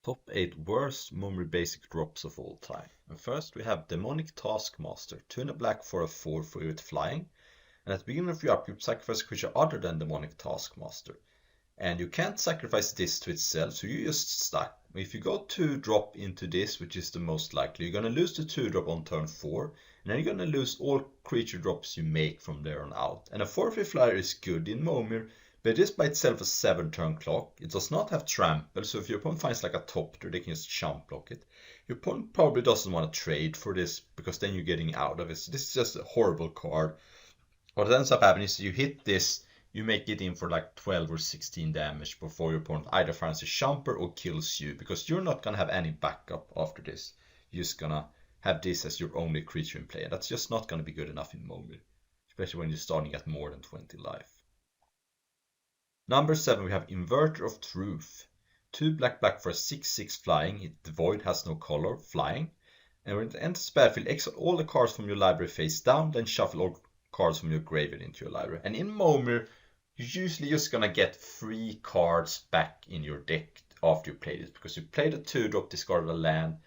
Top 8 worst Momir basic drops of all time. And first we have Demonic Taskmaster, 2 in a black for a 4/4 with flying. And at the beginning of your upkeep, sacrifice a creature other than Demonic Taskmaster. And you can't sacrifice this to itself, so you're just stuck. If you go 2-drop into this, which is the most likely, you're gonna lose the 2-drop on turn 4, and then you're gonna lose all creature drops you make from there on out. And a 4/3 flyer is good in Momir, but it is by itself a 7-turn clock. It does not have trample, so if your opponent finds like a top tier, they can just chump block it. Your opponent probably doesn't want to trade for this, because then you're getting out of it. So this is just a horrible card. What ends up happening is you hit this, you make it in for like 12 or 16 damage before your opponent either finds a shumper or kills you, because you're not gonna have any backup after this. You're just gonna have this as your only creature in play, and that's just not gonna be good enough in Momir, especially when you're starting at more than 20 life. Number 7 we have Inverter of Truth. 2 black for a 6/6 flying, the void has no color, flying. And when it enters the battlefield, exile all the cards from your library face down, then shuffle all cards from your graveyard into your library. And in Momir, you're usually just gonna get 3 cards back in your deck after you played it, because you played a 2-drop, discarded a land,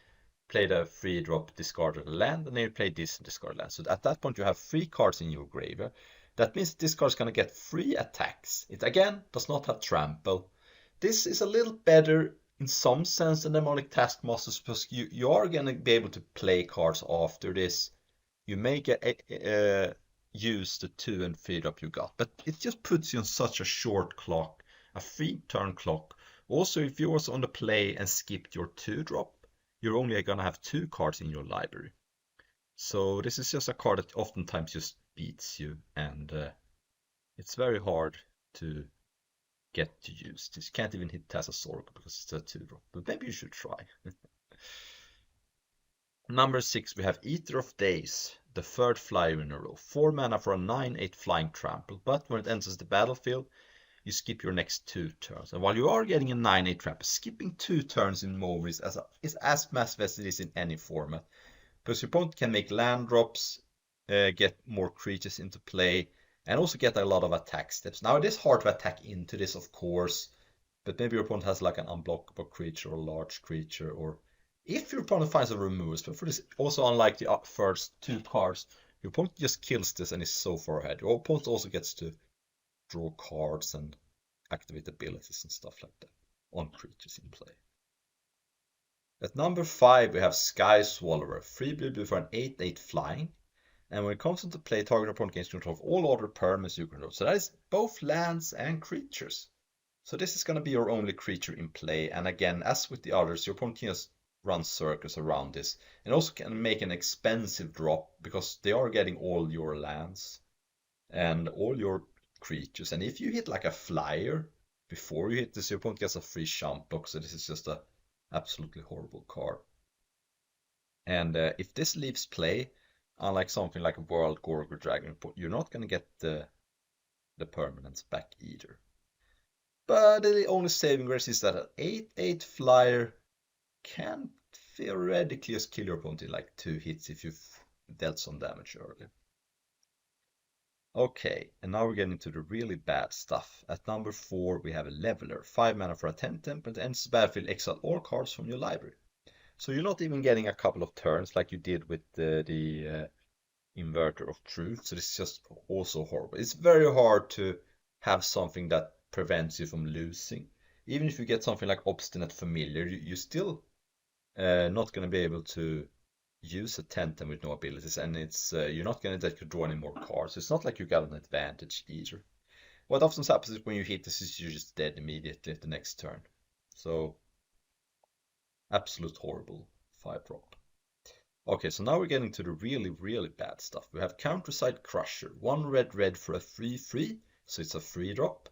played a 3-drop, discarded a land, and then you played this and discarded land. So at that point you have 3 cards in your graveyard. That means this card is gonna get 3 attacks. It again does not have trample. This is a little better in some sense than Demonic Taskmasters, because you are gonna be able to play cards after this. You may get use the 2 and 3-drop you got, but it just puts you on such a short clock, a 3-turn clock. Also, if you was on the play and skipped your 2-drop, you're only gonna have 2 cards in your library. So this is just a card that oftentimes just beats you, and it's very hard to get to use. This can't even hit Tazazorg because it's a 2-drop, but maybe you should try. Number 6 we have Eater of Days, the 3rd flyer in a row. 4 mana for a 9/8 flying trample, but when it enters the battlefield, you skip your next 2 turns. And while you are getting a 9/8 trample, skipping 2 turns in Momir is as massive as it is in any format. Because your opponent can make land drops, get more creatures into play, and also get a lot of attack steps. Now it is hard to attack into this, of course, but maybe your opponent has like an unblockable creature or a large creature, or if your opponent finds a removal spell. For this, also unlike the first 2 cards, your opponent just kills this and is so far ahead. Your opponent also gets to draw cards and activate abilities and stuff like that on creatures in play. At number 5 we have Sky Swallower, 3 blue for an 8/8 flying. And when it comes into play, target opponent gains control of all other permanents you control. So that is both lands and creatures. So this is going to be your only creature in play. And again, as with the others, your opponent can just run circles around this. And also can make an expensive drop, because they are getting all your lands and all your creatures. And if you hit like a flyer before you hit this, your opponent gets a free jump block. So this is just a absolutely horrible card. And if this leaves play, unlike something like World Gorg or Dragon, you're not going to get the permanents back either. But the only saving grace is that an 8/8 flyer can theoretically just kill your opponent in like 2 hits if you've dealt some damage early. Okay, and now we're getting to the really bad stuff. At number 4 we have a Leveler, 5 mana for a 10/10, but ends the battlefield, exile all cards from your library. So you're not even getting a couple of turns like you did with the Inverter of Truth. So this is just also horrible. It's very hard to have something that prevents you from losing. Even if you get something like Obstinate Familiar, you're still not going to be able to use a 10/10 with no abilities, and it's you're not going to draw any more cards. It's not like you got an advantage either. What often happens is when you hit this, is you're just dead immediately the next turn. So absolute horrible 5-drop. Okay, so now we're getting to the really bad stuff. We have Countryside Crusher, 1 red for a 3/3, so it's a 3-drop.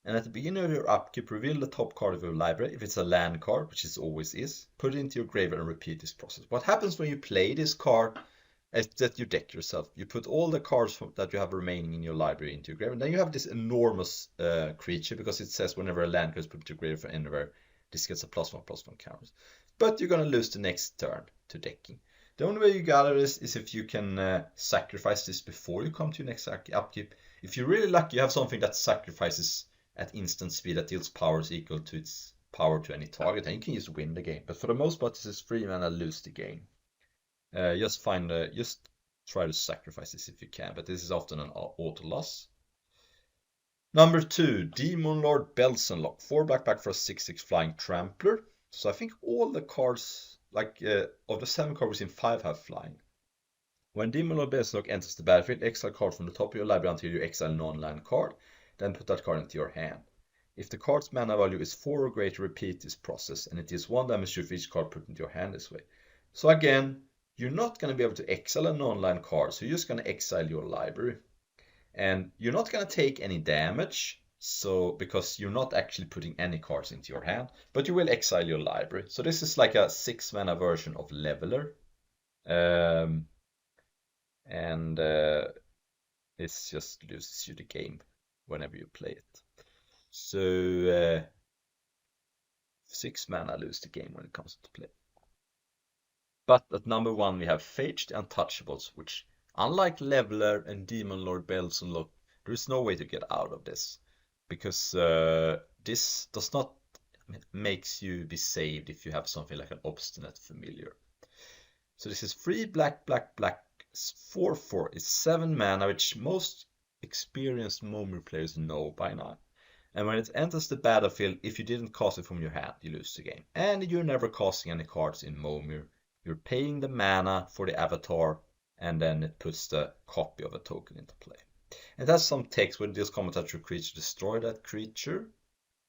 And at the beginning of your upkeep, reveal the top card of your library. If it's a land card, which it always is, put it into your graveyard and repeat this process. What happens when you play this card is that you deck yourself. You put all the cards that you have remaining in your library into your graveyard. Then you have this enormous creature, because it says whenever a land card is put into your graveyard from anywhere, this gets a +1/+1 counter. But you're going to lose the next turn to decking. The only way you gather this is if you can sacrifice this before you come to your next upkeep. If you're really lucky, you have something that sacrifices at instant speed that deals powers equal to its power to any target, and you can just win the game. But for the most part, this is 3 mana, lose the game. Just try to sacrifice this if you can, but this is often an auto loss. Number 2, Demon Lord Belsenlock, 4 black for a 6/6 flying trampler. So I think all the cards, of the 7 cards in 5 have flying. When Demon Lord Belsenlock enters the battlefield, exile a card from the top of your library until you exile a non-land card, then put that card into your hand. If the card's mana value is 4 or greater, repeat this process, and it deals 1 damage to each card put into your hand this way. So again, you're not going to be able to exile a non-land card, so you're just going to exile your library. And you're not going to take any damage, because you're not actually putting any cards into your hand, but you will exile your library. So this is like a 6 mana version of Leveler. This just loses you the game whenever you play it. So 6 mana lose the game when it comes to play. But at number 1 we have Phage the Untouchables, which, unlike Leveler and Demon Lord Belsenlock, there is no way to get out of this, because this does not makes you be saved if you have something like an Obstinate Familiar. So this is 3 black, 4/4. It's 7 mana, which most experienced Momir players know by now. And when it enters the battlefield, if you didn't cast it from your hand, you lose the game. And you're never casting any cards in Momir. You're paying the mana for the avatar, and then it puts the copy of a token into play. And it has some text when this combat touch your creature, destroy that creature.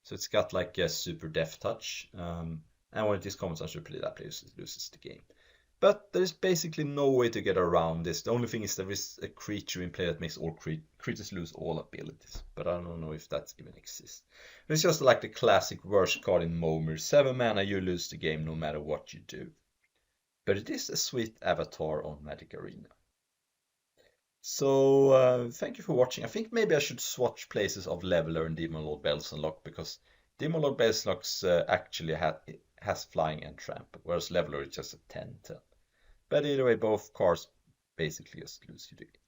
So it's got like a super death touch. And when this combat touch your play, that player loses the game. But there's basically no way to get around this. The only thing is there is a creature in play that makes all creatures lose all abilities. But I don't know if that even exists. It's just like the classic worst card in Momir. 7 mana, you lose the game no matter what you do. But it is a sweet avatar on Magic Arena. So thank you for watching. I think maybe I should swatch places of Leveler and Demon Lord Belsenlock, because Demon Lord Belsenlock actually has flying and trample, whereas Leveler is just a 10/10. But either way, both cards basically just lose you the game.